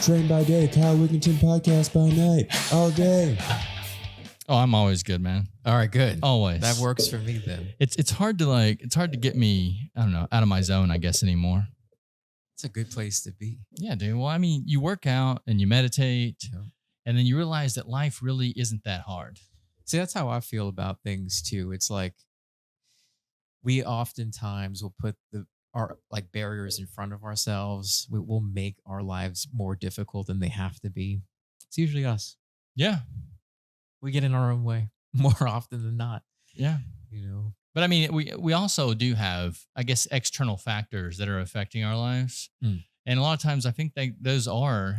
Train by day, Kyle Wigginton podcast by night, all day. Oh, I'm always good, man. All right, good. Always. That works for me then. It's hard to get me, I don't know, out of my zone, I guess, anymore. It's a good place to be. Yeah, dude. Well, I mean, you work out and you meditate, and then you realize that life really isn't that hard. See, that's how I feel about things too. It's like we oftentimes will put our like barriers in front of ourselves. We'll make our lives more difficult than they have to be. It's usually us. Yeah. We get in our own way more often than not. Yeah. You know. But I mean, we also do have, I guess, external factors that are affecting our lives. And a lot of times I think those are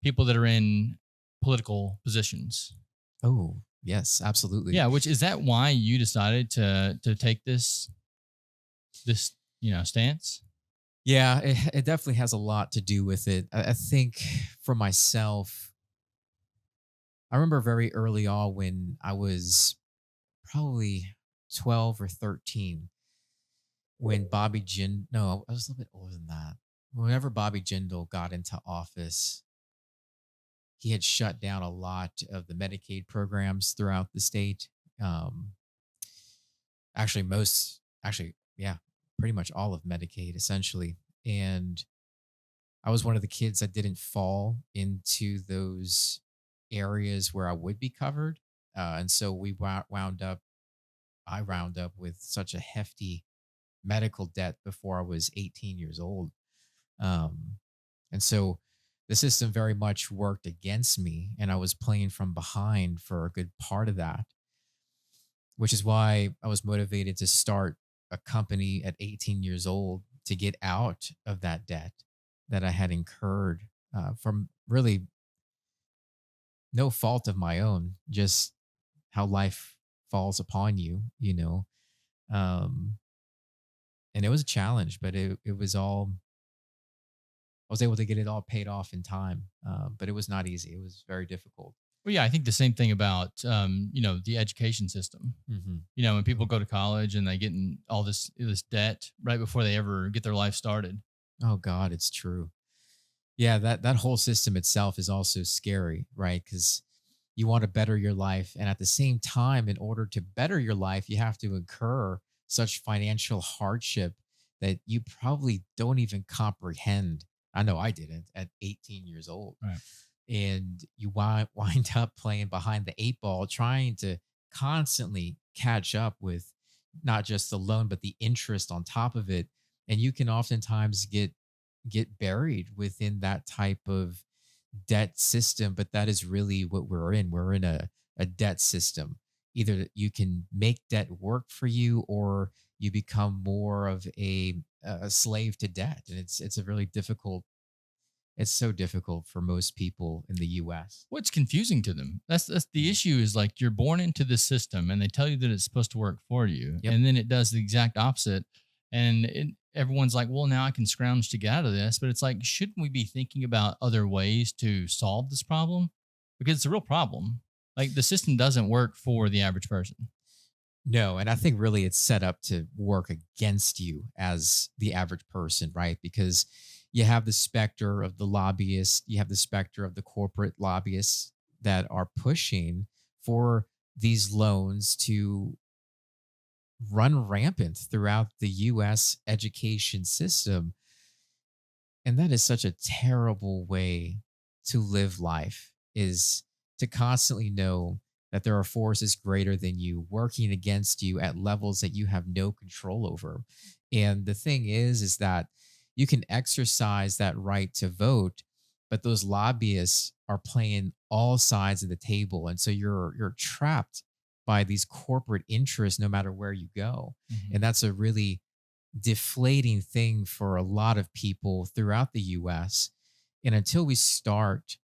people that are in political positions. Oh, yes, absolutely. Yeah, which is that why you decided to take this stance? Yeah, it definitely has a lot to do with it. I think for myself, I remember very early on when I was probably 12 or 13 when I was a little bit older than that. Whenever Bobby Jindal got into office, he had shut down a lot of the Medicaid programs throughout the state. Pretty much all of Medicaid essentially. And I was one of the kids that didn't fall into those areas where I would be covered. And so I wound up with such a hefty medical debt before I was 18 years old. And so the system very much worked against me, and I was playing from behind for a good part of that, which is why I was motivated to start a company at 18 years old to get out of that debt that I had incurred from really no fault of my own, just how life falls upon you, you know. And it was a challenge, but it was all, I was able to get it all paid off in time. But it was not easy. It was very difficult. Well, yeah, I think the same thing about, the education system. Mm-hmm. When people go to college and they get in all this debt right before they ever get their life started. Oh God, it's true. Yeah, that whole system itself is also scary, right? Because you want to better your life. And at the same time, in order to better your life, you have to incur such financial hardship that you probably don't even comprehend. I know I didn't at 18 years old. Right. And you wind up playing behind the eight ball, trying to constantly catch up with not just the loan, but the interest on top of it. And you can oftentimes get buried within that type of debt system. But that is really what we're in. We're in a debt system. Either you can make debt work for you, or you become more of a slave to debt. And it's a really difficult. It's so difficult for most people in the U.S. What's confusing to them? That's the issue. Is like you're born into this system, and they tell you that it's supposed to work for you, and then it does the exact opposite. And everyone's like, "Well, now I can scrounge to get out of this." But it's like, shouldn't we be thinking about other ways to solve this problem? Because it's a real problem. Like the system doesn't work for the average person. No, and I think really it's set up to work against you as the average person, right? Because you have the specter of the lobbyists, you have the specter of the corporate lobbyists that are pushing for these loans to run rampant throughout the US education system. And that is such a terrible way to live life, is to constantly know that there are forces greater than you working against you at levels that you have no control over. And the thing is that you can exercise that right to vote, but those lobbyists are playing all sides of the table. And so you're trapped by these corporate interests no matter where you go. Mm-hmm. And that's a really deflating thing for a lot of people throughout the US. And until we start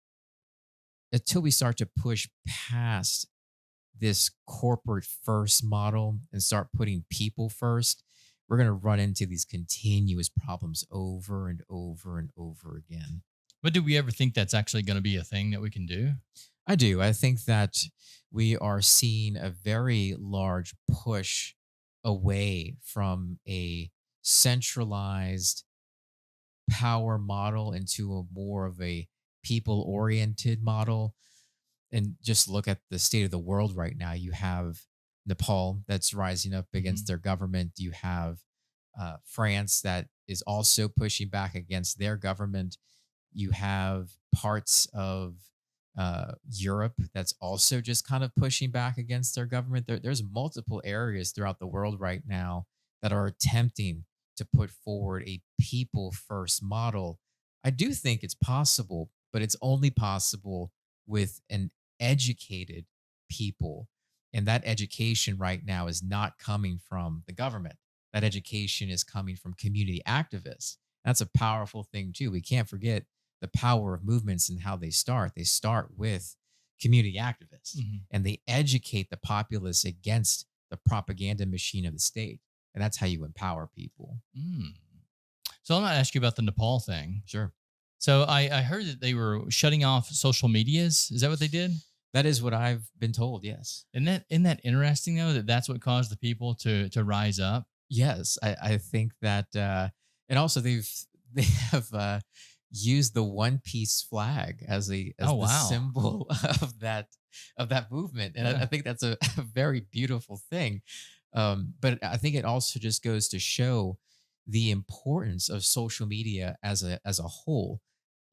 to push past this corporate first model and start putting people first, we're going to run into these continuous problems over and over and over again. But do we ever think that's actually going to be a thing that we can do? I do. I think that we are seeing a very large push away from a centralized power model into a more of a people oriented model. And just look at the state of the world right now. You have Nepal that's rising up against Mhm. their government. You have France that is also pushing back against their government. You have parts of Europe that's also just kind of pushing back against their government. There's multiple areas throughout the world right now that are attempting to put forward a people first model. I do think it's possible, but it's only possible with an educated people. And that education right now is not coming from the government. That education is coming from community activists. That's a powerful thing, too. We can't forget the power of movements and how they start. They start with community activists Mhm. and they educate the populace against the propaganda machine of the state. And that's how you empower people. Mm. So I'm going to ask you about the Nepal thing. Sure. So I heard that they were shutting off social medias. Is that what they did? That is what I've been told. Yes. Isn't that interesting though, that that's what caused the people to rise up? Yes. I think that, and also they have, used the one piece flag as Oh the wow. symbol of that movement. And I Yeah. think that's a very beautiful thing. But I think it also just goes to show the importance of social media as a whole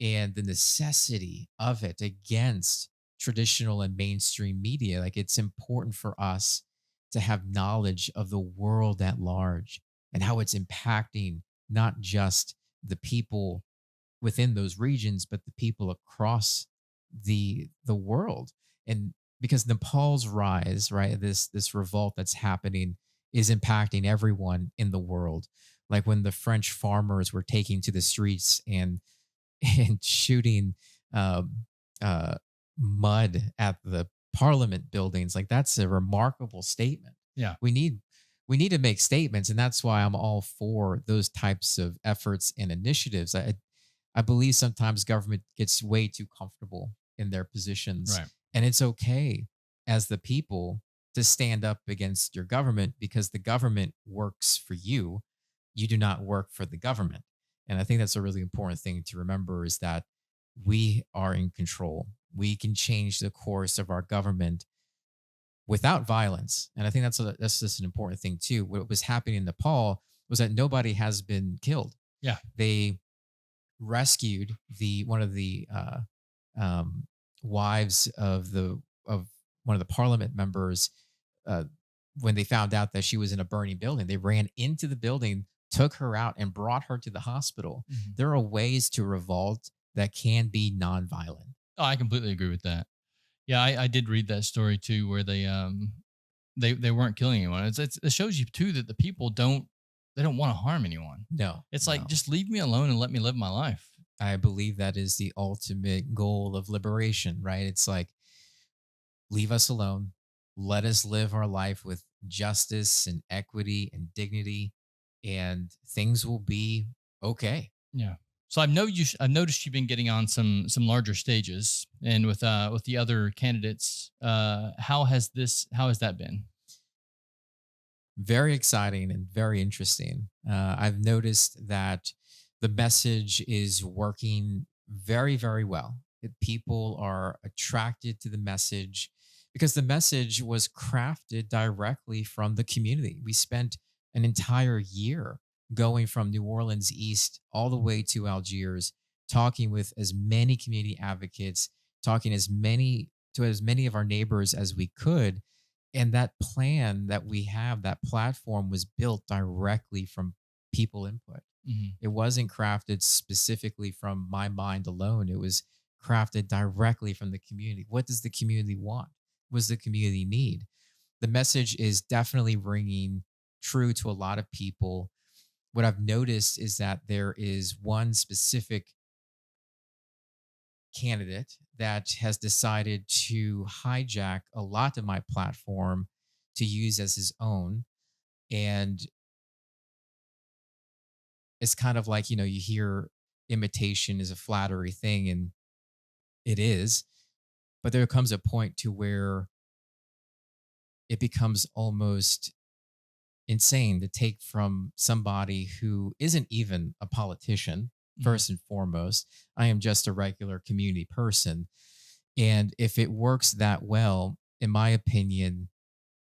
and the necessity of it against traditional and mainstream media. Like it's important for us to have knowledge of the world at large and how it's impacting not just the people within those regions, but the people across the world. And because Nepal's rise, right, this revolt that's happening is impacting everyone in the world. Like when the French farmers were taking to the streets and and shooting um, uh, mud at the parliament buildings, like that's a remarkable statement. Yeah. We need we need to make statements, and that's why I'm all for those types of efforts and initiatives. I believe sometimes government gets way too comfortable in their positions, Right. and it's okay as the people to stand up against your government because the government works for you. You do not work for the government. And I think that's a really important thing to remember is that we are in control. We can change the course of our government without violence. And I think that's just an important thing too. What was happening in Nepal was that nobody has been killed. Yeah. They rescued the one of the um, wives of one of the parliament members uh, when they found out that she was in a burning building. They ran into the building, took her out, and brought her to the hospital. Mhm. There are ways to revolt that can be nonviolent. Oh, I completely agree with that. Yeah, I did read that story too, where they weren't killing anyone. It shows you too that the people they don't want to harm anyone. No, It's like no. just leave me alone and let me live my life. I believe that is the ultimate goal of liberation, right? It's like leave us alone. Let us live our life with justice and equity and dignity, and things will be okay. Yeah. So I've noticed you've been getting on some larger stages, and with the other candidates. How has that been? Very exciting and very interesting. I've noticed that the message is working very, very well. People are attracted to the message because the message was crafted directly from the community. We spent an entire year going from New Orleans East all the way to Algiers, talking with as many community advocates, talking as many of our neighbors as we could, and that plan that we have, that platform was built directly from people input. Mhm. It wasn't crafted specifically from my mind alone. It was crafted directly from the community. What does the community want? What does the community need? The message is definitely ringing true to a lot of people. What I've noticed is that there is one specific candidate that has decided to hijack a lot of my platform to use as his own. And it's kind of like, you hear imitation is a flattery thing, and it is. But there comes a point to where it becomes almost insane to take from somebody who isn't even a politician. first and foremost. I am just a regular community person. And if it works that well, in my opinion,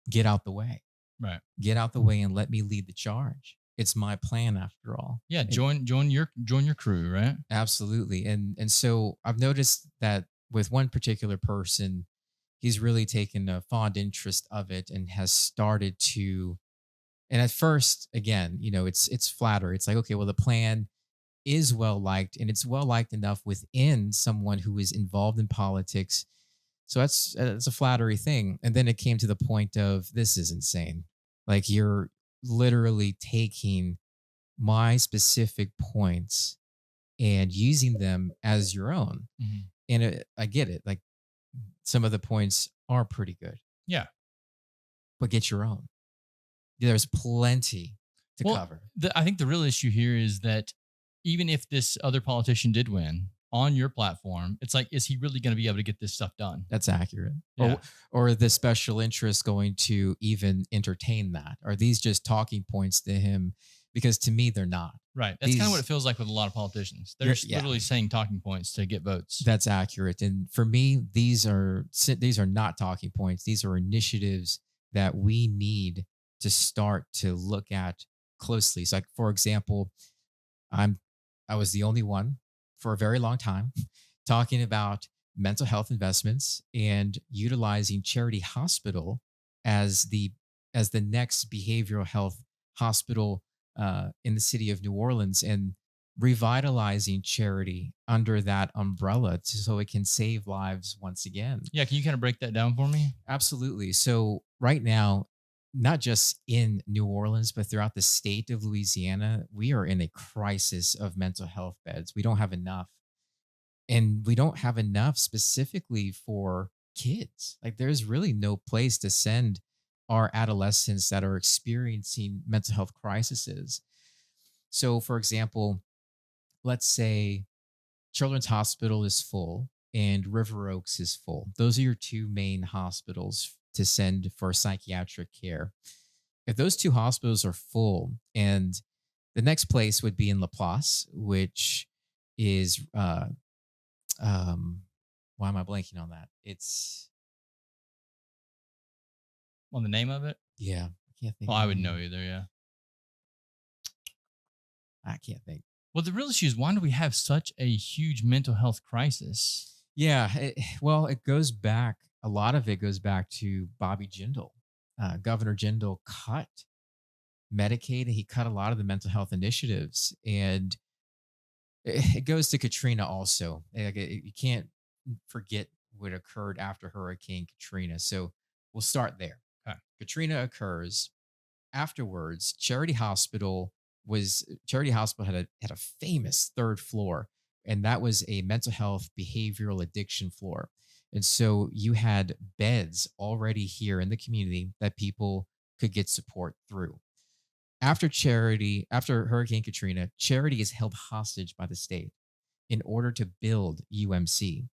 get out the way. Right. Get out the way and let me lead the charge. It's my plan after all. Yeah. Join your crew, right? Absolutely. And so I've noticed that with one particular person, he's really taken a fond interest of it and has started to, and at first, again, it's flatter. It's like, okay, well, the plan is well liked, and it's well liked enough within someone who is involved in politics. So that's a flattery thing. And then it came to the point of, this is insane. Like, you're literally taking my specific points and using them as your own. Mm-hmm. And I get it. Like, some of the points are pretty good. Yeah. But get your own. There's plenty to cover. I think the real issue here is that even if this other politician did win on your platform, it's like, is he really going to be able to get this stuff done? That's accurate. Yeah. Or the special interest going to even entertain that? Are these just talking points to him? Because to me, they're not. Right. That's kind of what it feels like with a lot of politicians. They're literally saying talking points to get votes. That's accurate. And for me, these are not talking points. These are initiatives that we need to start to look at closely. So, like, for example, I was the only one for a very long time talking about mental health investments and utilizing Charity Hospital as the next behavioral health hospital in the city of New Orleans, and revitalizing charity under that umbrella so it can save lives once again. Yeah. Can you kind of break that down for me? Absolutely. So right now, not just in New Orleans, but throughout the state of Louisiana, we are in a crisis of mental health beds. We don't have enough. And we don't have enough specifically for kids. Like, there's really no place to send our adolescents that are experiencing mental health crises. So, for example, let's say Children's Hospital is full and River Oaks is full. Those are your two main hospitals to send for psychiatric care. If those two hospitals are full, and the next place would be in Laplace, which is why am I blanking on that? It's On the name of it? I can't think. Well, I would know either. Yeah. I can't think. Well, the real issue is, why do we have such a huge mental health crisis? Yeah, it goes back. A lot of it goes back to Bobby Jindal. Governor Jindal cut Medicaid, and he cut a lot of the mental health initiatives. And it goes to Katrina also. You can't forget what occurred after Hurricane Katrina. So we'll start there. Okay. Katrina occurs. Afterwards, Charity Hospital had a famous third floor, and that was a mental health behavioral addiction floor. And so you had beds already here in the community that people could get support through. After Hurricane Katrina, Charity is held hostage by the state in order to build UMC.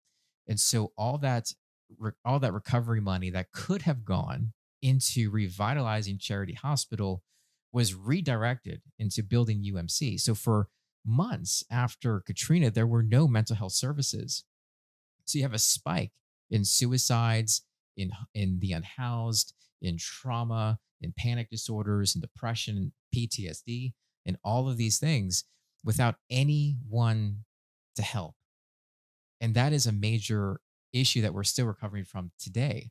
And so all that recovery money that could have gone into revitalizing Charity Hospital was redirected into building UMC. So for months after Katrina, there were no mental health services. So you have a spike in suicides, in the unhoused, in trauma, in panic disorders, in depression, PTSD, and all of these things without anyone to help. And that is a major issue that we're still recovering from today.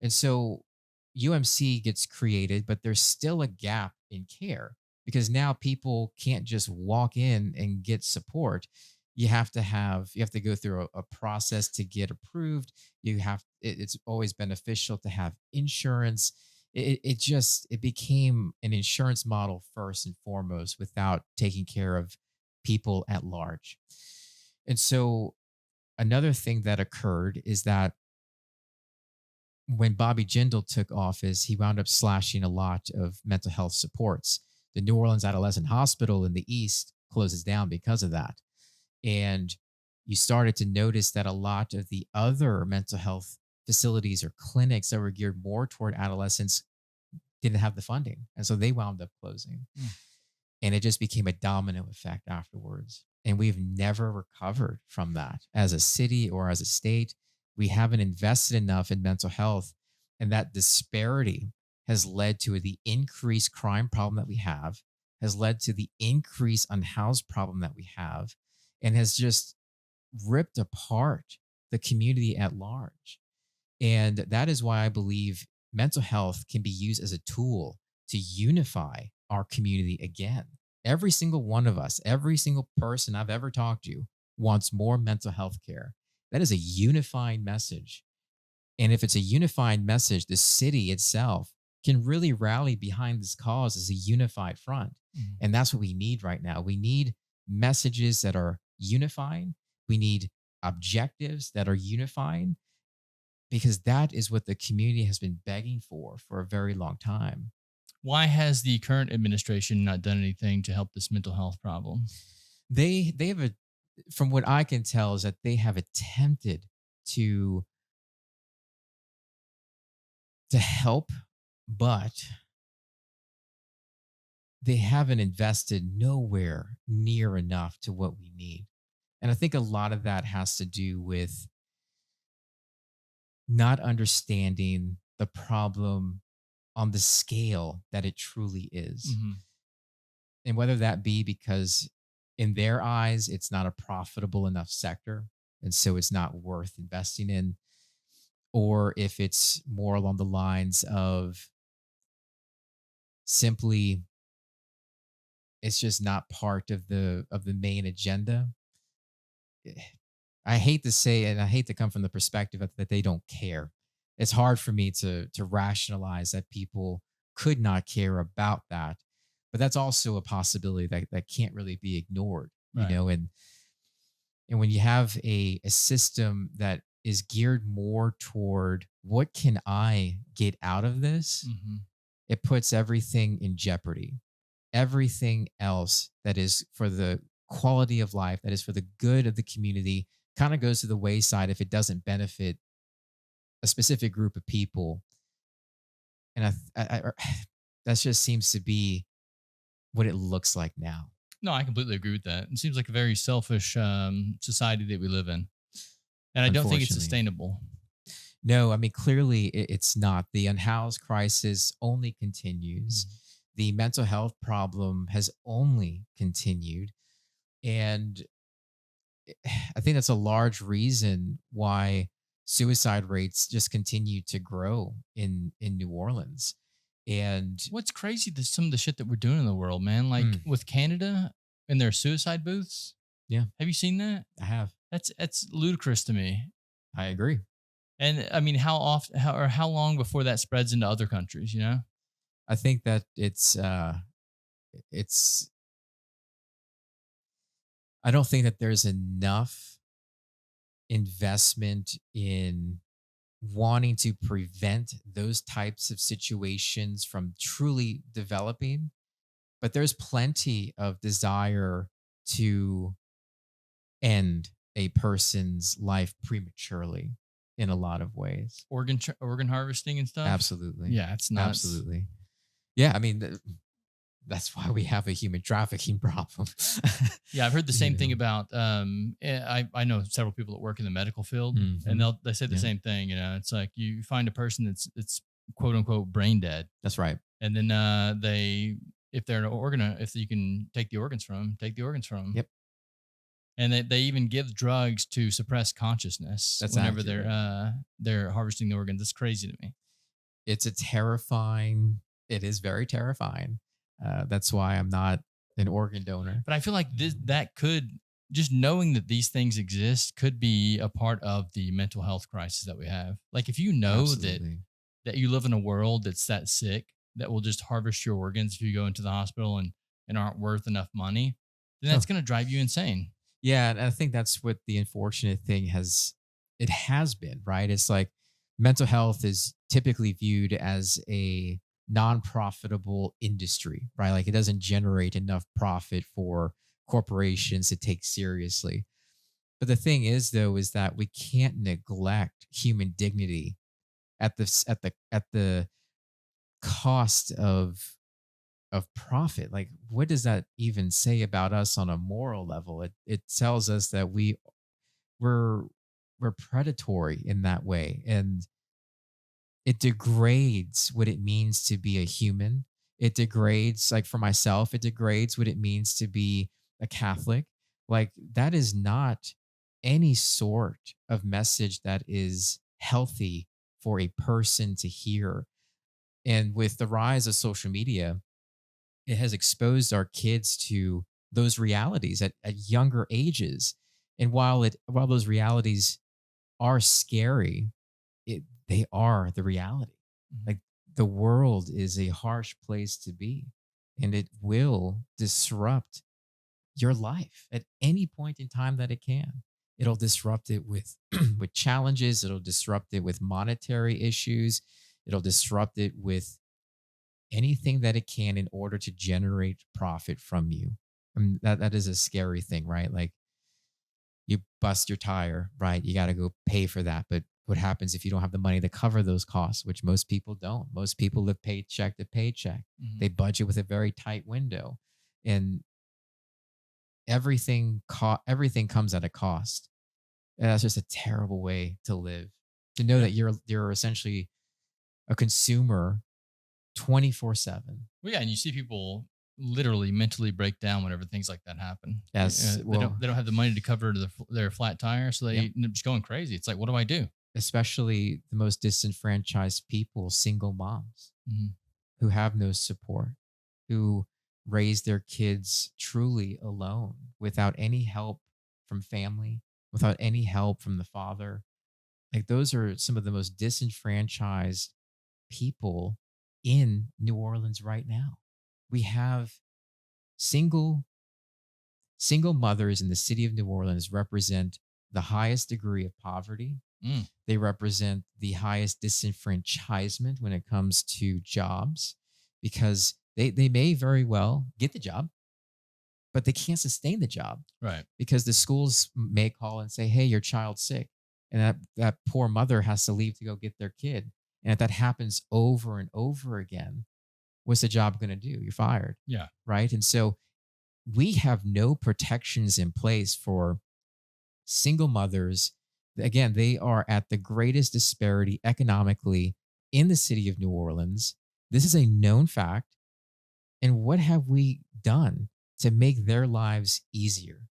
And so UMC gets created, but there's still a gap in care, because now people can't just walk in and get support. You have to go through a process to get approved. It's always beneficial to have insurance. It became an insurance model first and foremost, without taking care of people at large. And so another thing that occurred is that when Bobby Jindal took office, he wound up slashing a lot of mental health supports. The New Orleans Adolescent Hospital in the East closes down because of that. And you started to notice that a lot of the other mental health facilities or clinics that were geared more toward adolescents didn't have the funding. And so they wound up closing. And it just became a domino effect afterwards. And we've never recovered from that as a city or as a state. We haven't invested enough in mental health. And that disparity has led to the increased crime problem that we have, has led to the increased unhoused problem that we have, and has just ripped apart the community at large. And that is why I believe mental health can be used as a tool to unify our community again. Every single one of us, every single person I've ever talked to wants more mental health care. That is a unifying message. And if it's a unifying message, the city itself can really rally behind this cause as a unified front. Mhm. And that's what we need right now. We need messages that are unifying. We need objectives that are unifying, because that is what the community has been begging for a very long time. Why has the current administration not done anything to help this mental health problem? They have a, from what I can tell, is that they have attempted to help, but they haven't invested nowhere near enough to what we need. And I think a lot of that has to do with not understanding the problem on the scale that it truly is. Mhm. And whether that be because in their eyes, it's not a profitable enough sector, and so it's not worth investing in, or if it's more along the lines of simply it's just not part of the main agenda. I hate to say it, and I hate to come from the perspective that they don't care. It's hard for me to rationalize that people could not care about that, but that's also a possibility that can't really be ignored, you Right. know. And when you have a system that is geared more toward what can I get out of this, Mhm. it puts everything in jeopardy. Everything else that is for the quality of life, that is for the good of the community, kind of goes to the wayside if it doesn't benefit a specific group of people. And that just seems to be what it looks like now. No, I completely agree with that. It seems like a very selfish society that we live in, and I don't think it's Unfortunately, sustainable. no. I mean, clearly, it's not. The unhoused crisis only continues. Mhm. The mental health problem has only continued, and I think that's a large reason why suicide rates just continue to grow in New Orleans. And What's crazy is some of the shit that we're doing in the world, man. Like mm, with Canada and their suicide booths. yeah, Have you seen that? I have. That's ludicrous to me. I agree. And I mean, how often, how long before that spreads into other countries? You know? I think that it's I don't think that there's enough investment in wanting to prevent those types of situations from truly developing, but there's plenty of desire to end a person's life prematurely in a lot of ways. Organ harvesting and stuff. Absolutely. Yeah, it's nuts. Absolutely. Yeah. I mean, that's why we have a human trafficking problem. Yeah, I've heard the you same thing know? about. I know several people that work in the medical field, and Mhm. they say the Yeah, same thing. You know, it's like you find a person that's quote unquote brain dead, that's right. and then they if they're an organ if you can take the organs from 'em, take the organs from 'em. Yep. And they even give drugs to suppress consciousness That's whenever accurate. they're harvesting the organs. That's crazy to me. It's a terrifying, it is very terrifying. That's why I'm not an organ donor. But I feel like this that could just knowing that these things exist could be a part of the mental health crisis that we have. Like if you know Absolutely. that you live in a world that's that sick that will just harvest your organs if you go into the hospital and aren't worth enough money, then Huh. that's going to drive you insane. Yeah, and I think that's what the unfortunate thing has been, right? It's like mental health is typically viewed as a non-profitable industry, right? Like it doesn't generate enough profit for corporations to take seriously. But the thing is though is that we can't neglect human dignity at the cost of of profit. Like, what does that even say about us on a moral level? It tells us that we're we're predatory in that way, and it degrades what it means to be a human. It degrades, like for myself, it degrades what it means to be a Catholic. Like, that is not any sort of message that is healthy for a person to hear. And with the rise of social media, it has exposed our kids to those realities at younger ages. And while those realities are scary, they are the reality. Mhm. Like, the world is a harsh place to be, and it will disrupt your life at any point in time that it can. It'll disrupt it with with challenges, it'll disrupt it with monetary issues, it'll disrupt it with anything that it can in order to generate profit from you. I mean, that is a scary thing, right? Like, you bust your tire, right? You got to go pay for that. But what happens if you don't have the money to cover those costs, which most people don't? Most people live paycheck to paycheck. Mhm. They budget with a very tight window, and everything comes at a cost. And that's just a terrible way to live. To know Yeah. that you're essentially a consumer 24/7. Well, yeah, and you see people literally mentally break down whenever things like that happen. As They well, don't have the money to cover their flat tire, so they yep. end up just going crazy. It's like, what do I do? Especially the most disenfranchised people, single moms Mhm. who have no support, who raise their kids truly alone without any help from family, without any help from the father. Like, those are some of the most disenfranchised people in New Orleans right now. We have single single mothers in the city of New Orleans represent the highest degree of poverty. Mm. They represent the highest disenfranchisement when it comes to jobs, because they may very well get the job, but they can't sustain the job Right. because the schools may call and say, "Hey, your child's sick." And that poor mother has to leave to go get their kid. And if that happens over and over again, what's the job going to do? You're fired. Yeah. Right. And so we have no protections in place for single mothers. Again, they are at the greatest disparity economically in the city of New Orleans. This is a known fact. And what have we done to make their lives easier?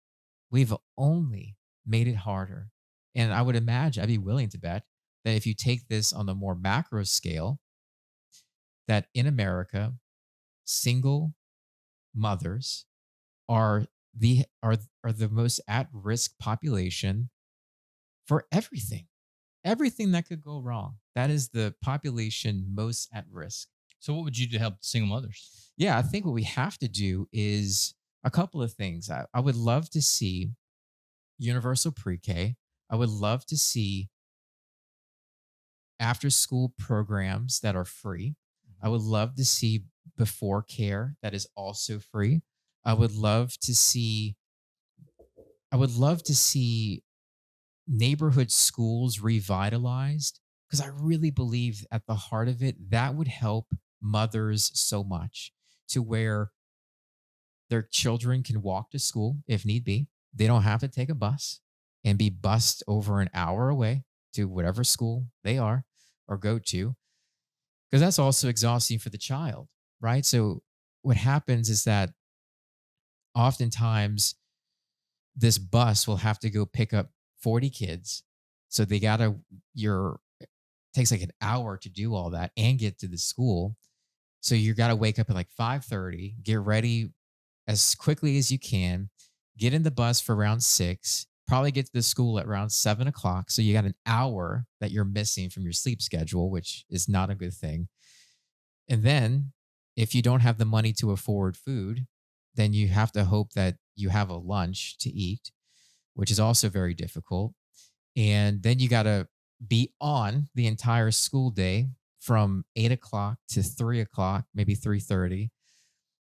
We've only made it harder. And I would imagine, I'd be willing to bet that if you take this on the more macro scale, that in America, single mothers are the most at risk population for everything that could go wrong. That is the population most at risk. So, what would you do to help single mothers? Yeah, I think what we have to do is a couple of things. I would love to see universal pre-K. I would love to see after school programs that are free. I would love to see before care that is also free. I would love to see I would love to see neighborhood schools revitalized, because I really believe at the heart of it that would help mothers so much, to where their children can walk to school if need be. They don't have to take a bus and be bussed over an hour away to whatever school they are or go to, because that's also exhausting for the child, right? So what happens is that oftentimes this bus will have to go pick up 40 kids. So they gotta you're takes like an hour to do all that and get to the school. So you gotta wake up at like 5:30, get ready as quickly as you can, get in the bus for around 6, probably get to the school at around 7 o'clock. So you got an hour that you're missing from your sleep schedule, which is not a good thing. And then if you don't have the money to afford food, then you have to hope that you have a lunch to eat, which is also very difficult. And then you got to be on the entire school day from 8 o'clock to 3 o'clock, maybe 3:30.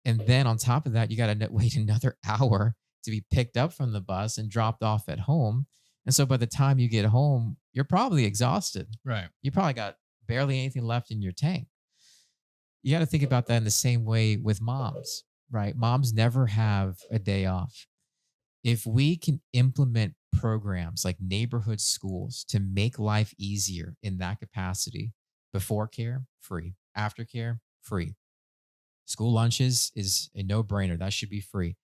And then on top of that, you got to wait another hour to be picked up from the bus and dropped off at home. And so by the time you get home, you're probably exhausted. Right. You probably got barely anything left in your tank. You got to think about that in the same way with moms, right? Moms never have a day off. If we can implement programs like neighborhood schools to make life easier in that capacity, before care, free. After care, free. School lunches is a no brainer. That should be free.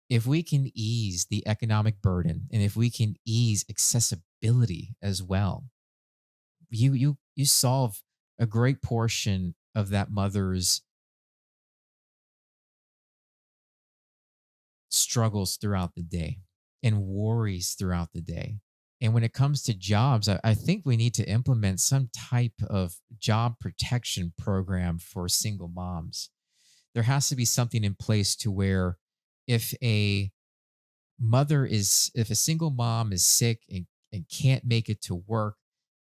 If we can ease the economic burden and if we can ease accessibility as well, you solve a great portion of that mother's struggles throughout the day and worries throughout the day. And when it comes to jobs, I think we need to implement some type of job protection program for single moms. There has to be something in place to where if a if a single mom is sick and can't make it to work,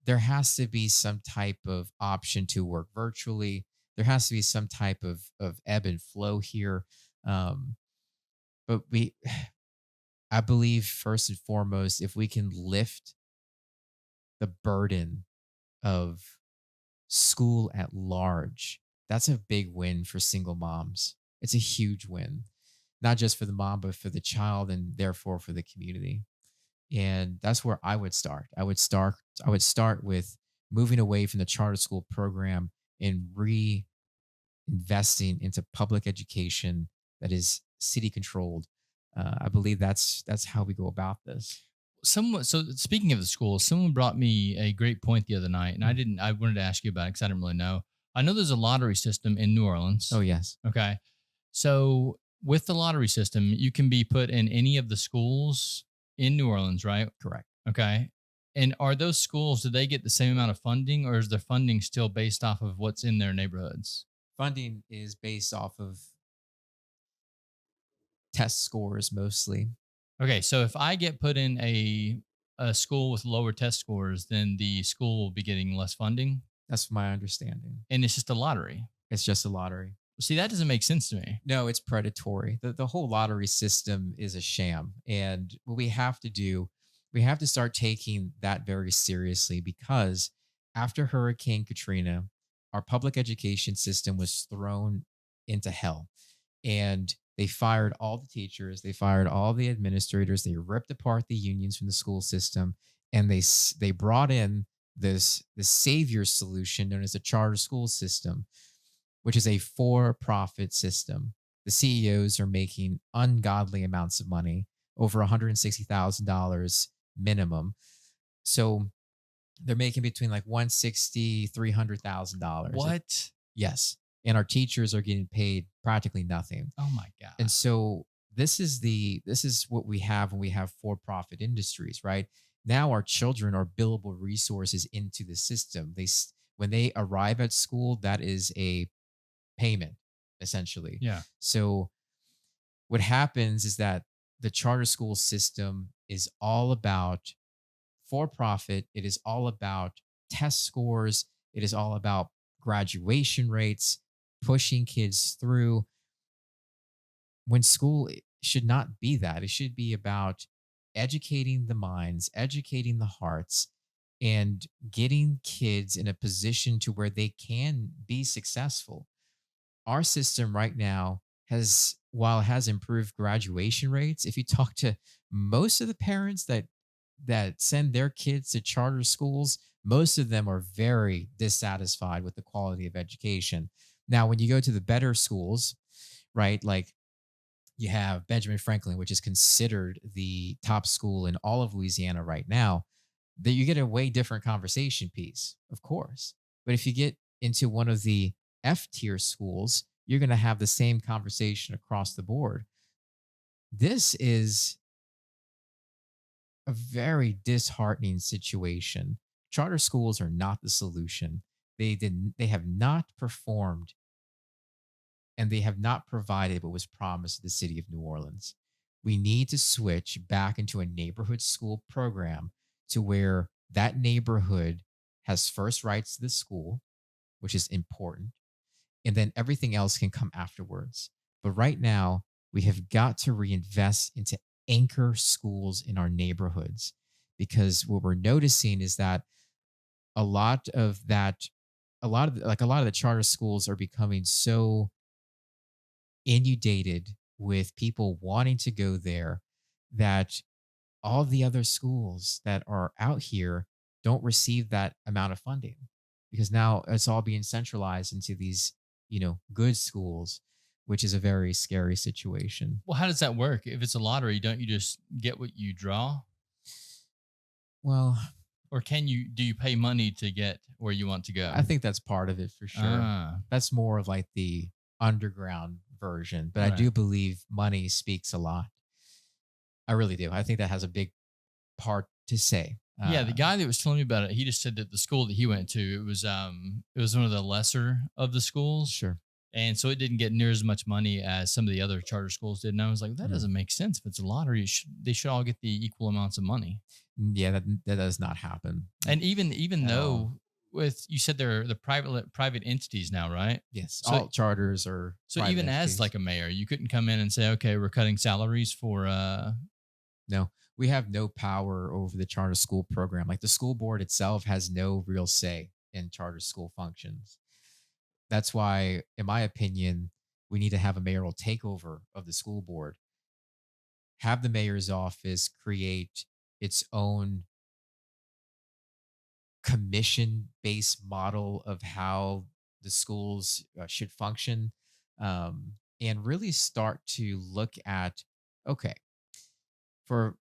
there has to be some type of option to work virtually. There has to be some type of ebb and flow here. Um, but I believe first and foremost, if we can lift the burden of school at large, that's a big win for single moms. It's a huge win, not just for the mom, but for the child and therefore for the community. And that's where I would start. I would start with moving away from the charter school program and reinvesting into public education that is city controlled. I believe that's how we go about this. Someone, so speaking of the schools, someone brought me a great point the other night, and I wanted to ask you about it because I didn't really know. I know there's a lottery system in New Orleans. Oh yes, Okay. So with the lottery system, you can be put in any of the schools in New Orleans, right? correct. Okay. And are those schools, do they get the same amount of funding, or is their funding still based off of what's in their neighborhoods? Funding is based off of test scores mostly. Okay. So if I get put in a school with lower test scores, then the school will be getting less funding, That's my understanding. and it's just a lottery. It's just a lottery. See, that doesn't make sense to me. No, it's predatory. The whole lottery system is a sham. And what we have to do, we have to start taking that very seriously because after Hurricane Katrina, our public education system was thrown into hell. And they fired all the teachers, they fired all the administrators, they ripped apart the unions from the school system, and they brought in this savior solution known as the charter school system, which is a for-profit system. The CEOs are making ungodly amounts of money, over $160,000 minimum. So they're making between like 160, $300,000. What? Yes. And our teachers are getting paid practically nothing. Oh my God. And so this is what we have when we have for-profit industries, right? Now our children are billable resources into the system. When they arrive at school, that is a payment essentially. Yeah. So what happens is that the charter school system is all about for profit. It is all about test scores. It is all about graduation rates, pushing kids through when school should not be that. It should be about educating the minds, educating the hearts, and getting kids in a position to where they can be successful. Our system right now has, while it has improved graduation rates, if you talk to most of the parents that send their kids to charter schools, most of them are very dissatisfied with the quality of education. Now, when you go to the better schools, right, like you have Benjamin Franklin, which is considered the top school in all of Louisiana right now, that you get a way different conversation piece, of course. But if you get into one of the F tier schools, you're going to have the same conversation across the board. This is a very disheartening situation. Charter schools are not the solution. They have not performed and they have not provided what was promised to the city of New Orleans. We need to switch back into a neighborhood school program to where that neighborhood has first rights to the school, which is important, and then everything else can come afterwards. But right now, we have got to reinvest into anchor schools in our neighborhoods because what we're noticing is that a lot of that a lot of the charter schools are becoming so inundated with people wanting to go there that all the other schools that are out here don't receive that amount of funding because now it's all being centralized into these, good schools, which is a very scary situation. Well, how does that work? If it's a lottery, don't you just get what you draw? Well, Or do you pay money to get where you want to go? I think that's part of it for sure. Ah, That's more of like the underground version, but I right. do believe money speaks a lot. I really do. I think that has a big part to say. Yeah, the guy that was telling me about it, he just said that the school that he went to, it was one of the lesser of the schools. Sure. And so it didn't get near as much money as some of the other charter schools did. And I was like, that Mhm. doesn't make sense. If it's a lottery, they should all get the equal amounts of money. Yeah, that does not happen And even at all. though with you said they're the private entities now, right? Yes, So all charters are so private even as entities. like a mayor, you couldn't come in and say, okay, we're cutting salaries for No, we have no power over the charter school program. Like the school board itself has no real say in charter school functions. That's why, in my opinion, we need to have a mayoral takeover of the school board, have the mayor's office create its own commission based model of how the schools should function, and really start to look at, okay, for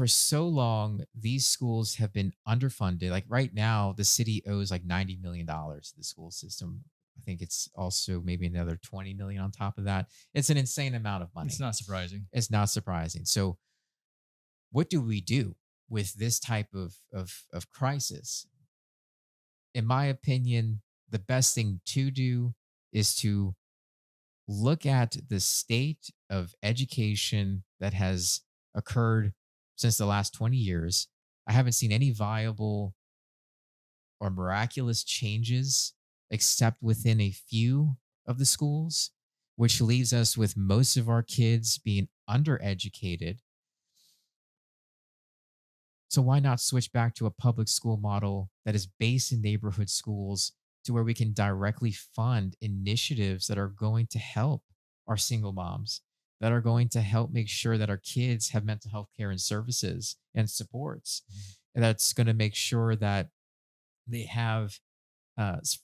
so long these schools have been underfunded. Like right now the city owes like $90 million to the school system. I think it's also maybe another 20 million on top of that. It's an insane amount of it's money. not surprising. It's not surprising. So what do we do with this type of crisis? In my opinion, the best thing to do is to look at the state of education that has occurred since the last 20 years. I haven't seen any viable or miraculous changes except within a few of the schools, which leaves us with most of our kids being undereducated. So why not switch back to a public school model that is based in neighborhood schools to where we can directly fund initiatives that are going to help our single moms, that are going to help make sure that our kids have mental health care and services and supports. And that's going to make sure that they have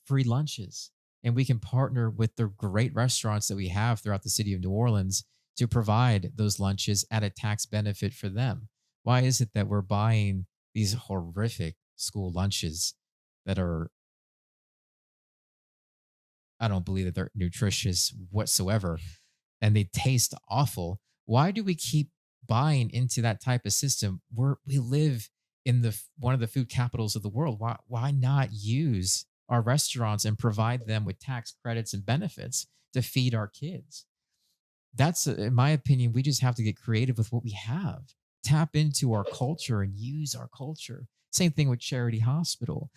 free lunches. And we can partner with the great restaurants that we have throughout the city of New Orleans to provide those lunches at a tax benefit for them. Why is it that we're buying these horrific school lunches that are, I don't believe that they're nutritious whatsoever, and they taste awful? Why do we keep buying into that type of system? We live in one of the food capitals of the world. Why not use our restaurants and provide them with tax credits and benefits to feed our kids? That's, in my opinion, we just have to get creative with what we have. Tap into our culture and use our culture. Same thing with Charity Hospital.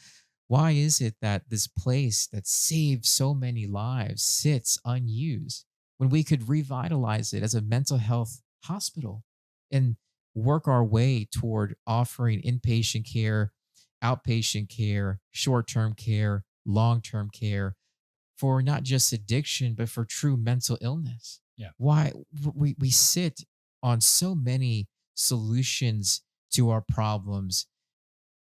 Why is it that this place that saved so many lives sits unused when we could revitalize it as a mental health hospital and work our way toward offering inpatient care, outpatient care, short term care, long term care for not just addiction, but for true mental illness? Yeah. Why we sit on so many solutions to our problems,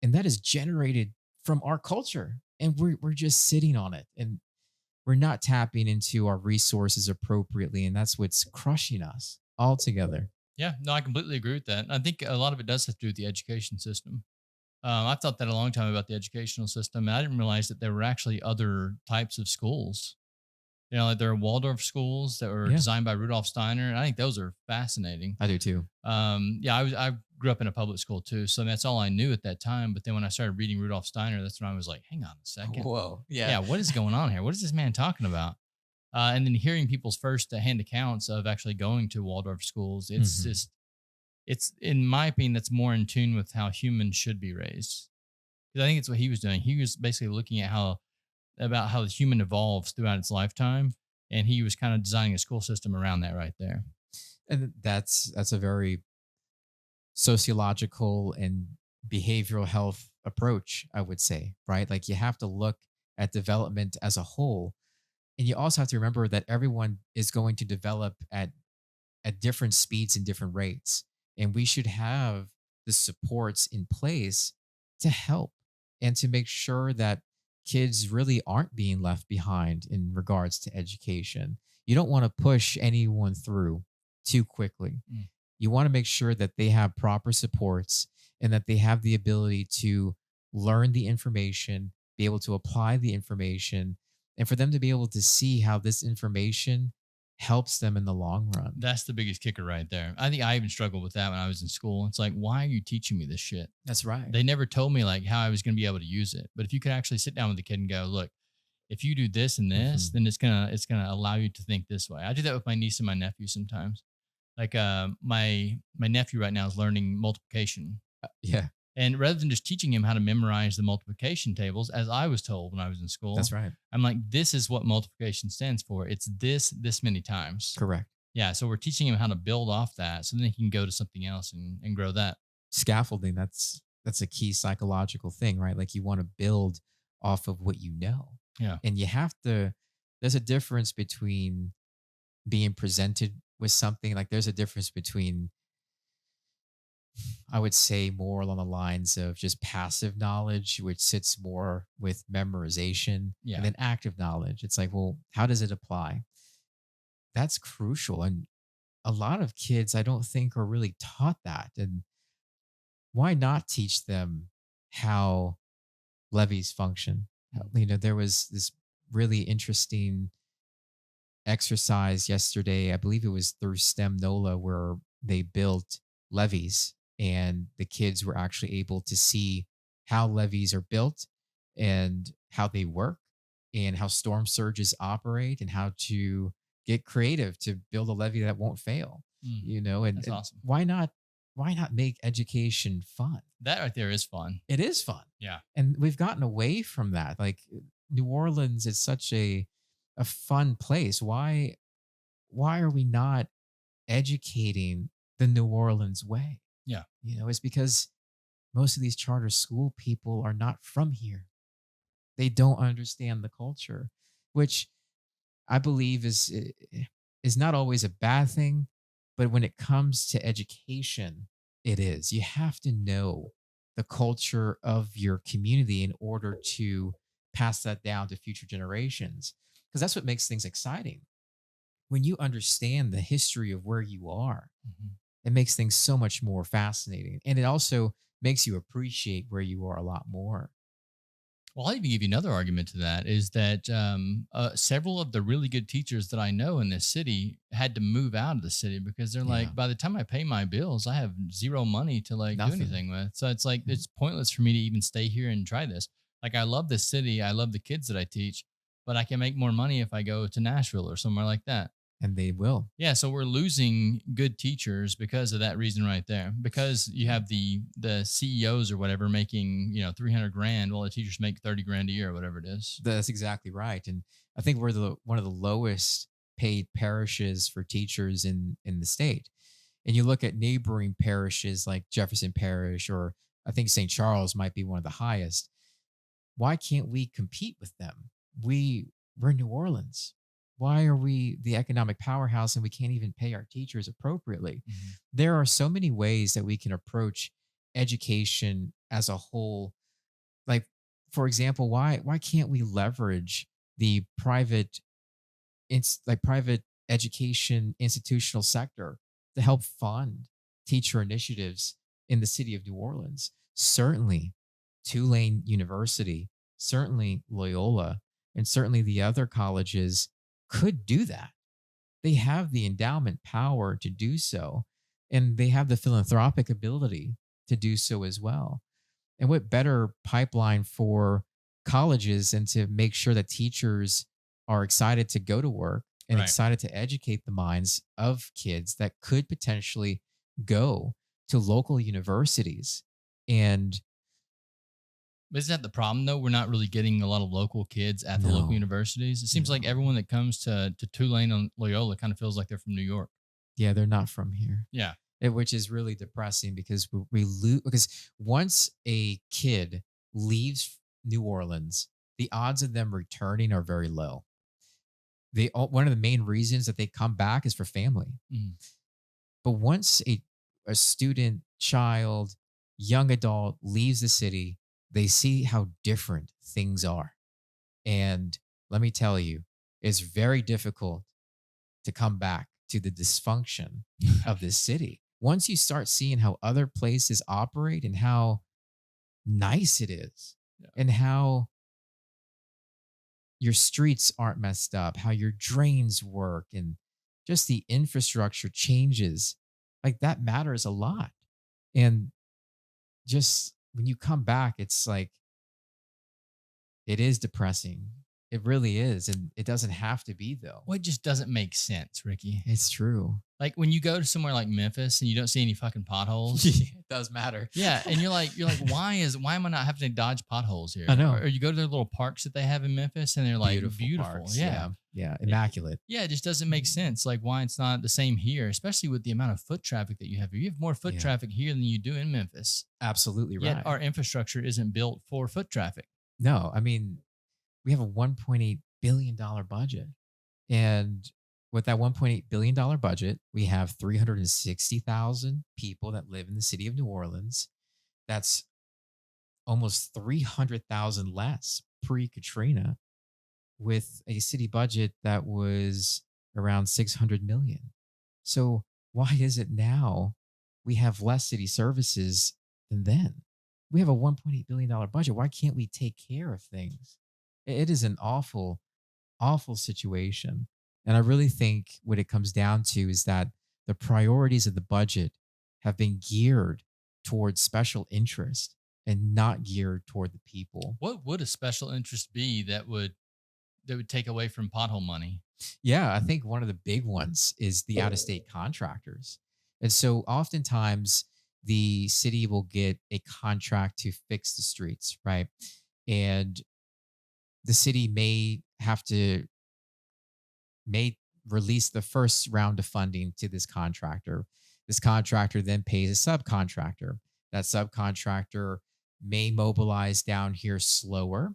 and that is generated from our culture, and we're just sitting on it, and we're not tapping into our resources appropriately, and that's what's crushing us altogether. Yeah, no, I completely agree with that. I think a lot of it does have to do with the education system. I've thought that a long time about the educational system, and I didn't realize that there were actually other types of schools. Like there are Waldorf schools that were Yeah, designed by Rudolf Steiner, and I think those are fascinating. I do too. Yeah, I grew up in a public school too, so that's all I knew at that time. But then when I started reading Rudolf Steiner, that's when I was like, hang on a second, Whoa, yeah. yeah, what is going on here? What is this man talking about? And then hearing people's first hand accounts of actually going to Waldorf schools, it's Mhm. just, it's in my opinion, that's more in tune with how humans should be raised. Because I think it's what he was doing. He was basically looking at how the human evolves throughout its lifetime, and he was kind of designing a school system around that right there. And that's a very sociological and behavioral health approach, I would say, right? Like you have to look at development as a whole. And you also have to remember that everyone is going to develop at different speeds and different rates. And we should have the supports in place to help and to make sure that kids really aren't being left behind in regards to education. You don't want to push anyone through too quickly. Mm. You want to make sure that they have proper supports and that they have the ability to learn the information, be able to apply the information, and for them to be able to see how this information helps them in the long run. That's the biggest kicker right there. I think I even struggled with that when I was in school. It's like, why are you teaching me this shit? That's right. They never told me like how I was going to be able to use it. But if you could actually sit down with the kid and go, look, if you do this and this, then it's gonna allow you to think this way. I do that with my niece and my nephew sometimes. Like my nephew right now is learning multiplication. Yeah, And rather than just teaching him how to memorize the multiplication tables, as I was told when I was in school, that's right. I'm like, this is what multiplication stands for. It's this many times. Correct. Yeah. So we're teaching him how to build off that so then he can go to something else and grow that. Scaffolding, that's a key psychological thing, right? Like you want to build off of what you know. Yeah. And you have to, there's a difference between being presented with something. Like there's a difference between, I would say, more along the lines of just passive knowledge, which sits more with memorization, Yeah. and then active knowledge. It's like, well, how does it apply? That's crucial. And a lot of kids, I don't think, are really taught that. And why not teach them how levees function? There was this really interesting exercise yesterday. I believe it was through STEM NOLA where they built levees and the kids were actually able to see how levees are built and how they work and how storm surges operate and how to get creative to build a levee that won't fail. And, That's awesome. Why not make education fun? That right there is fun. It is fun. Yeah. And we've gotten away from that. Like New Orleans is such a fun place. Why are we not educating the New Orleans way? Yeah. It's because most of these charter school people are not from here. They don't understand the culture, which I believe is not always a bad thing, but when it comes to education, it is. You have to know the culture of your community in order to pass that down to future generations, because that's what makes things exciting. When you understand the history of where you are, it makes things so much more fascinating. And it also makes you appreciate where you are a lot more. Well, I'll even give you another argument to that is that several of the really good teachers that I know in this city had to move out of the city because they're like, Yeah. by the time I pay my bills, I have zero money to like Nothing. do anything with. So it's like, it's pointless for me to even stay here and try this. Like, I love this city. I love the kids that I teach, but I can make more money if I go to Nashville or somewhere like that. And they will. Yeah, so we're losing good teachers because of that reason right there. Because you have the CEOs or whatever making 300 grand, while the teachers make 30 grand a year or whatever it is. That's exactly right. And I think we're one of the lowest paid parishes for teachers in the state. And you look at neighboring parishes like Jefferson Parish, or I think St. Charles might be one of the highest. Why can't we compete with them? We're New Orleans. Why are we the economic powerhouse and we can't even pay our teachers appropriately? There are so many ways that we can approach education as a whole. Like, for example, why can't we leverage the private education institutional sector to help fund teacher initiatives in the city of New Orleans? Certainly Tulane University, certainly Loyola, and certainly the other colleges could do that. They have the endowment power to do so, and they have the philanthropic ability to do so as well. And what better pipeline for colleges and to make sure that teachers are excited to go to work and Right. excited to educate the minds of kids that could potentially go to local universities. And But isn't that the problem though? We're not really getting a lot of local kids at the local No. universities. It seems like No. everyone that comes to Tulane and Loyola kind of feels like they're from New York. yeah, they're not from here. Yeah. Which is really depressing because we lose, because once a kid leaves New Orleans, the odds of them returning are very low. One of the main reasons that they come back is for family. Mm. But once a student, child, young adult leaves the city, they see how different things are. And let me tell you, it's very difficult to come back to the dysfunction of this city. Once you start seeing how other places operate and how nice it is, Yeah. and how your streets aren't messed up, how your drains work, and just the infrastructure changes, like that matters a lot. And just when you come back, it's like, it is depressing. It really is. And it doesn't have to be, though. Well, it just doesn't make sense, Ricky. It's true. Like when you go to somewhere like Memphis and you don't see any fucking potholes. It does matter. Yeah, and you're like, why am I not having to dodge potholes here? I know. Or you go to their little parks that they have in Memphis, and they're like beautiful. Parks. Yeah. Yeah. Immaculate. Yeah, it just doesn't make sense. Like why it's not the same here, especially with the amount of foot traffic that you have here. You have more foot Yeah. traffic here than you do in Memphis. Absolutely right. Yet our infrastructure isn't built for foot traffic. No, I mean, we have a $1.8 billion budget. And with that $1.8 billion budget, we have 360,000 people that live in the city of New Orleans. That's almost 300,000 less pre-Katrina, with a city budget that was around 600 million. So why is it now we have less city services than then? We have a $1.8 billion budget. Why can't we take care of things? It is an awful, awful situation. And I really think what it comes down to is that the priorities of the budget have been geared towards special interest and not geared toward the people. What would a special interest be that would take away from pothole money? Yeah, I think one of the big ones is the out-of-state contractors. And so oftentimes the city will get a contract to fix the streets, right? And the city may release the first round of funding to this contractor. This contractor then pays a subcontractor. That subcontractor may mobilize down here slower.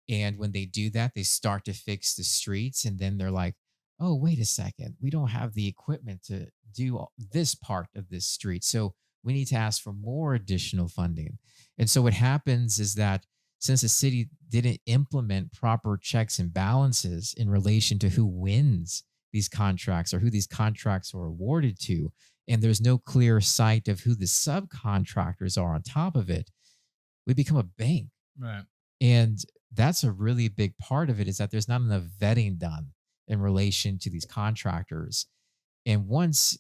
And when they do that, they start to fix the streets. And then they're like, oh, wait a second. We don't have the equipment to do this part of this street. So we need to ask for more additional funding. And so what happens is that since the city didn't implement proper checks and balances in relation to who wins these contracts or who these contracts are awarded to, and there's no clear sight of who the subcontractors are on top of it, we become a bank. Right. And that's a really big part of it, is that there's not enough vetting done in relation to these contractors. And once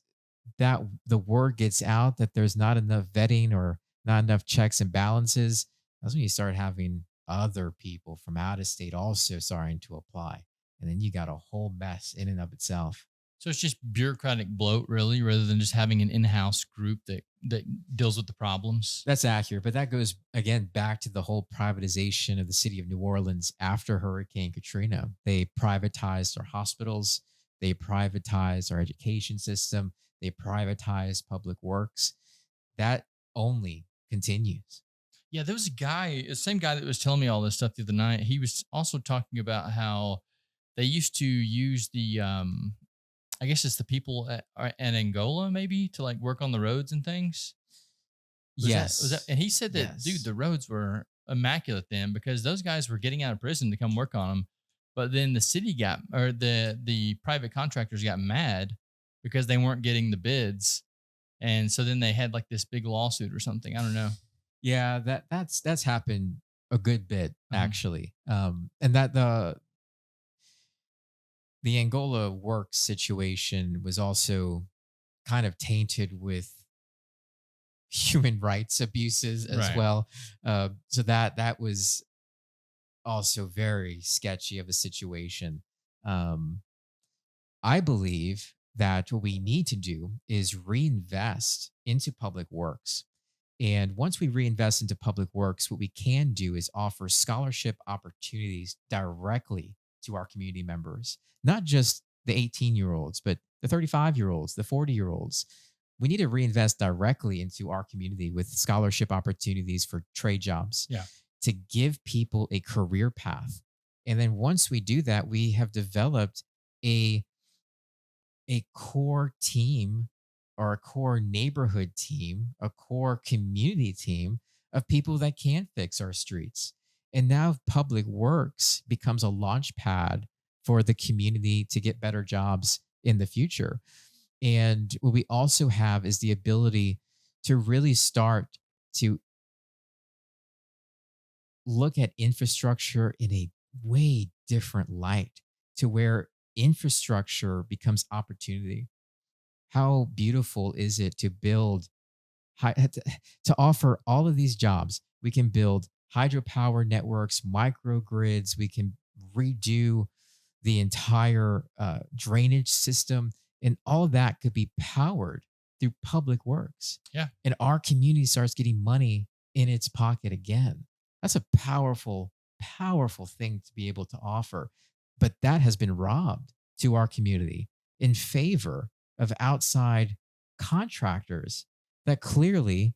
that the word gets out that there's not enough vetting or not enough checks and balances, that's when you start having other people from out of state also starting to apply. And then you got a whole mess in and of itself. So it's just bureaucratic bloat, really, rather than just having an in-house group that deals with the problems. That's accurate. But that goes, again, back to the whole privatization of the city of New Orleans after Hurricane Katrina. They privatized our hospitals. They privatized our education system. They privatized public works. That only continues. Yeah, there was a guy, the same guy that was telling me all this stuff the other night. He was also talking about how they used to use the, I guess it's the people at Angola maybe to like work on the roads and things. Yes. And he said that, Yes. dude, the roads were immaculate then because those guys were getting out of prison to come work on them. But then the city the private contractors got mad because they weren't getting the bids. And so then they had like this big lawsuit or something. I don't know. Yeah, that's happened a good bit, Uh-huh. actually. And that the Angola work situation was also kind of tainted with human rights abuses as Right. well. So that was also very sketchy of a situation. I believe that what we need to do is reinvest into public works. And once we reinvest into public works, what we can do is offer scholarship opportunities directly to our community members, not just the 18-year-olds, but the 35-year-olds, the 40-year-olds. We need to reinvest directly into our community with scholarship opportunities for trade jobs. Yeah. to give people a career path. And then once we do that, we have developed a core team or a core neighborhood team, a core community team of people that can fix our streets. And now public works becomes a launch pad for the community to get better jobs in the future. And what we also have is the ability to really start to look at infrastructure in a way different light, to where infrastructure becomes opportunity. How beautiful is it to build to offer all of these jobs? We can build hydropower networks, microgrids. We can redo the entire drainage system, and all of that could be powered through public works. Yeah. And our community starts getting money in its pocket again. That's a powerful, powerful thing to be able to offer. But that has been robbed to our community in favor of outside contractors that clearly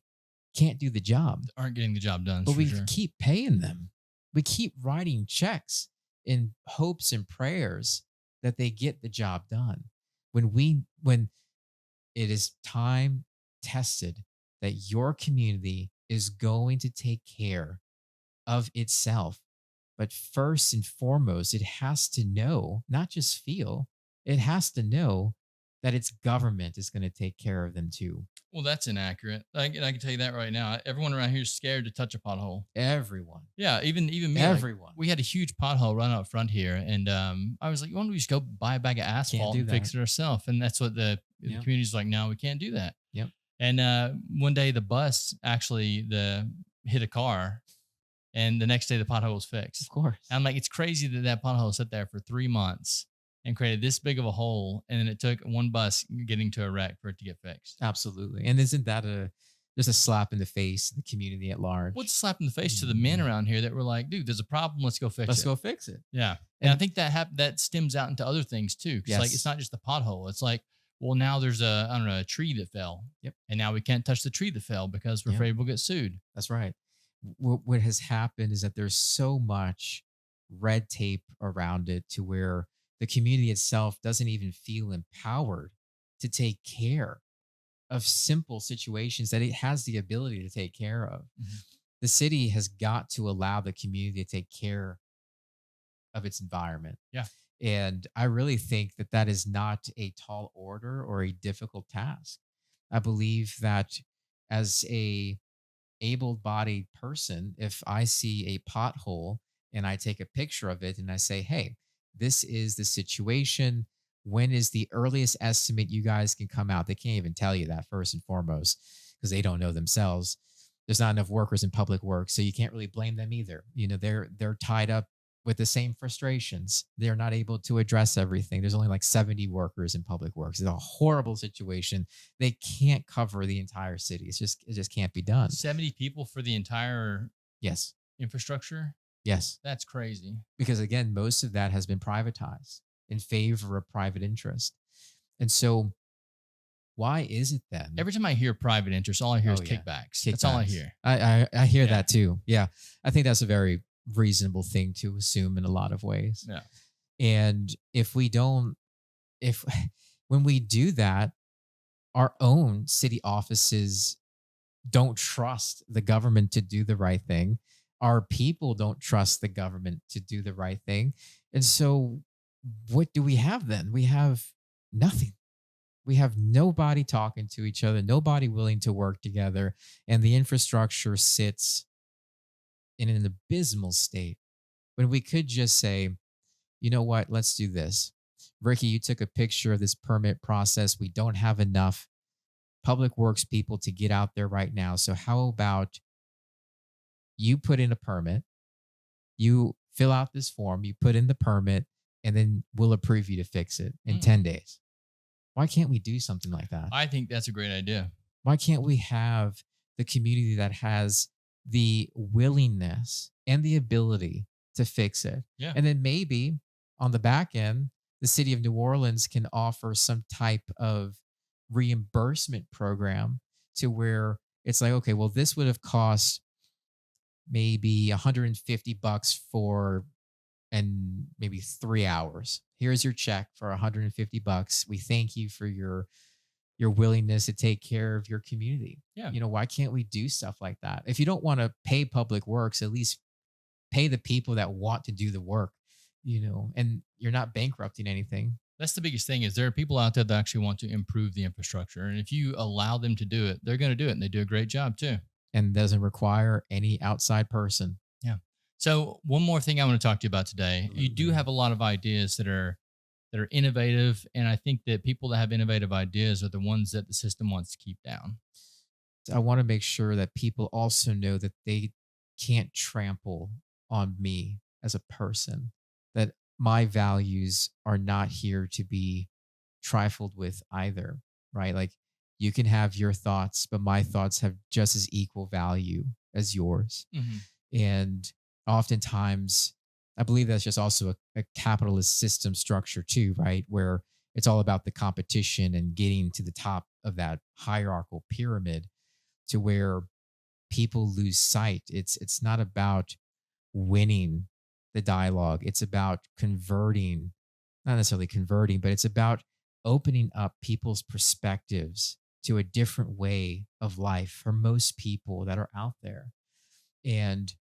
can't do the job. Aren't getting the job done. But we sure. keep paying them. We keep writing checks in hopes and prayers that they get the job done. When it is time tested that your community is going to take care of itself. But first and foremost, it has to know, not just feel, it has to know that its government is going to take care of them too. Well, that's inaccurate. I can tell you that right now. Everyone around here is scared to touch a pothole. Everyone. Yeah, even me. Everyone. We had a huge pothole run out front here, and I was like, "Why don't we just go buy a bag of asphalt and fix it ourselves?" And that's what the community's like. No, we can't do that. Yep. And one day the bus actually hit a car, and the next day the pothole was fixed. Of course. And I'm like, it's crazy that pothole sat there for 3 months and created this big of a hole, and then it took one bus getting to a wreck for it to get fixed. Absolutely. And isn't that just a slap in the face to the community at large? What's a slap in the face to the men around here that were like, dude, there's a problem, let's go fix it. Let's go fix it. Yeah. And I think that stems out into other things too. Because like, it's not just the pothole. It's like, well, now there's a tree that fell. Yep. And now we can't touch the tree that fell because we're afraid we'll get sued. That's right. What has happened is that there's so much red tape around it to where the community itself doesn't even feel empowered to take care of simple situations that it has the ability to take care of. Mm-hmm. The city has got to allow the community to take care of its environment. Yeah. And I really think that is not a tall order or a difficult task. I believe that as a able-bodied person, if I see a pothole and I take a picture of it and I say, hey, this is the situation. When is the earliest estimate you guys can come out? They can't even tell you that first and foremost because they don't know themselves. There's not enough workers in public work, so you can't really blame them either. You know, they're tied up with the same frustrations. They're not able to address everything. There's only like 70 workers in public works. It's a horrible situation. They can't cover the entire city. It just can't be done. 70 people for the entire infrastructure? Yes. That's crazy. Because again, most of that has been privatized in favor of private interest. And so why is it then? Every time I hear private interest, all I hear is kickbacks. That's all I hear. I hear that too. Yeah. I think that's a very reasonable thing to assume in a lot of ways. Yeah. And when we do that, our own city offices don't trust the government to do the right thing. Our people don't trust the government to do the right thing. And so what do we have then? We have nothing. We have nobody talking to each other, nobody willing to work together, and the infrastructure sits in an abysmal state when we could just say, you know what, let's do this. Ricky, you took a picture of this permit process. We don't have enough public works people to get out there right now. So how about you put in a permit, you fill out this form, you put in the permit, and then we'll approve you to fix it in 10 days. Why can't we do something like that? I think that's a great idea. Why can't we have the community that has the willingness and the ability to fix it? Yeah. And then maybe on the back end, the city of New Orleans can offer some type of reimbursement program to where it's like, okay, well, this would have cost maybe $150 for and maybe 3 hours. Here's your check for $150. We thank you for your willingness to take care of your community. Yeah. Why can't we do stuff like that? If you don't want to pay public works, at least pay the people that want to do the work, and you're not bankrupting anything. That's the biggest thing is there are people out there that actually want to improve the infrastructure. And if you allow them to do it, they're going to do it. And they do a great job too. And doesn't require any outside person. Yeah. So one more thing I want to talk to you about today. You do have a lot of ideas that are innovative. And I think that people that have innovative ideas are the ones that the system wants to keep down. I want to make sure that people also know that they can't trample on me as a person, that my values are not here to be trifled with either, right? Like you can have your thoughts, but my thoughts have just as equal value as yours. Mm-hmm. And oftentimes, I believe that's just also a capitalist system structure too, right? Where it's all about the competition and getting to the top of that hierarchical pyramid to where people lose sight. It's not about winning the dialogue. It's about converting, not necessarily converting, but it's about opening up people's perspectives to a different way of life for most people that are out there. And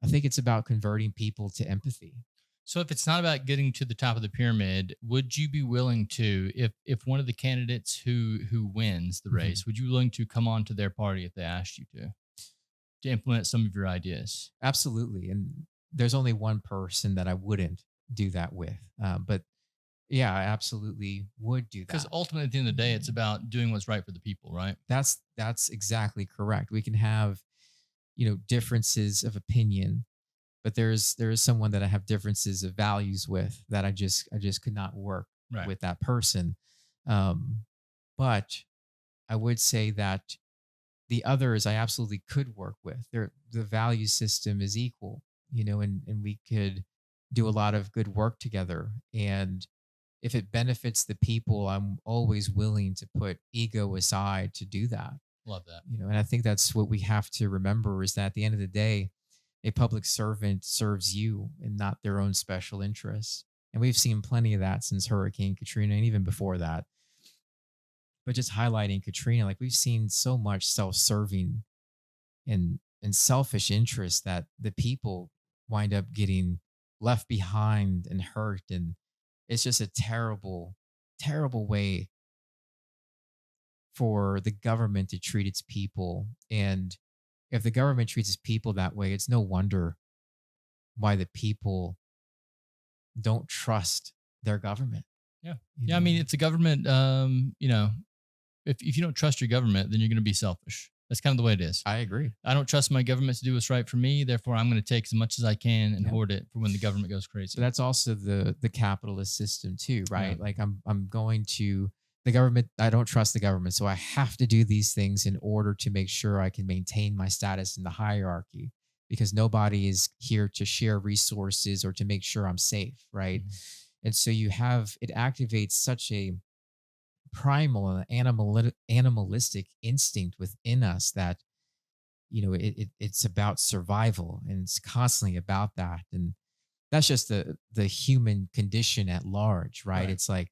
I think it's about converting people to empathy. So if it's not about getting to the top of the pyramid, would you be willing to, if one of the candidates who wins the race, would you be willing to come on to their party if they asked you to implement some of your ideas? Absolutely. And there's only one person that I wouldn't do that with. But yeah, I absolutely would do that. Because ultimately, at the end of the day, it's about doing what's right for the people, right? That's exactly correct. We can have, differences of opinion, but there is someone that I have differences of values with that I just could not work Right. with that person. But I would say that the others I absolutely could work with. The value system is equal, and we could do a lot of good work together. And if it benefits the people, I'm always willing to put ego aside to do that. Love that. And I think that's what we have to remember is that at the end of the day, a public servant serves you and not their own special interests. And we've seen plenty of that since Hurricane Katrina and even before that. But just highlighting Katrina, like we've seen so much self-serving and selfish interest that the people wind up getting left behind and hurt. And it's just a terrible, terrible way for the government to treat its people. And if the government treats its people that way, it's no wonder why the people don't trust their government. Yeah. Yeah. I mean, it's a government, if you don't trust your government, then you're going to be selfish. That's kind of the way it is. I agree. I don't trust my government to do what's right for me. Therefore, I'm going to take as much as I can and hoard it for when the government goes crazy. But that's also the capitalist system too, right? Yeah. Like I'm going to the government. I don't trust the government, so I have to do these things in order to make sure I can maintain my status in the hierarchy, because nobody is here to share resources or to make sure I'm safe, right? Mm-hmm. And so it activates such a primal and animalistic instinct within us that it's about survival, and it's constantly about that. And that's just the human condition at large, right? It's like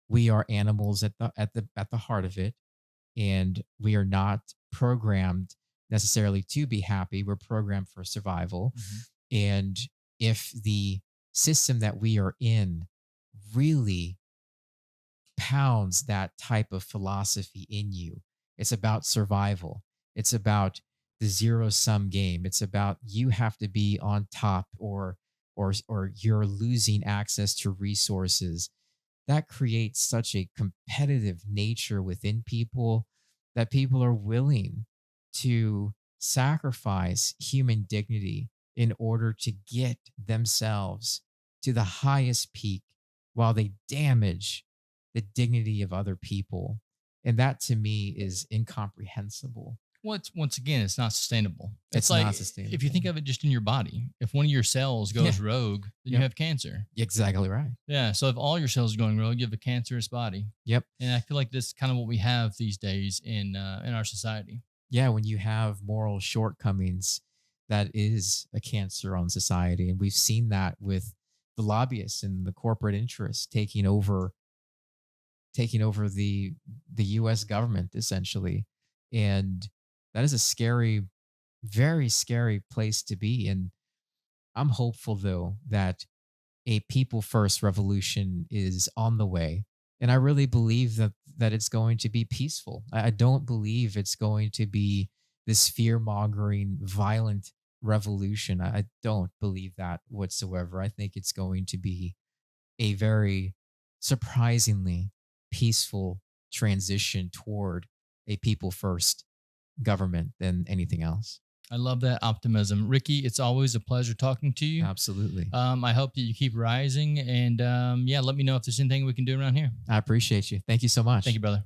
we are animals at the heart of it, and we are not programmed necessarily to be happy. We're programmed for survival. Mm-hmm. And if the system that we are in really pounds that type of philosophy in you, it's about survival. It's about the zero-sum game. It's about you have to be on top or you're losing access to resources. That creates such a competitive nature within people that people are willing to sacrifice human dignity in order to get themselves to the highest peak while they damage the dignity of other people. And that to me is incomprehensible. Well, once again, it's not sustainable. It's like, not sustainable. If you think of it just in your body, if one of your cells goes rogue, then you have cancer. Exactly right. Yeah. So if all your cells are going rogue, you have a cancerous body. Yep. And I feel like this is kind of what we have these days in our society. Yeah, when you have moral shortcomings, that is a cancer on society. And we've seen that with the lobbyists and the corporate interests taking over the US government essentially. And that is a scary, very scary place to be. And I'm hopeful though that a people first revolution is on the way. And I really believe that it's going to be peaceful. I don't believe it's going to be this fear mongering, violent revolution. I don't believe that whatsoever. I think it's going to be a very surprisingly peaceful transition toward a people first government than anything else. I love that optimism. Ricky, it's always a pleasure talking to you. Absolutely. I hope that you keep rising. And yeah, let me know if there's anything we can do around here. I appreciate you. Thank you so much. Thank you, brother.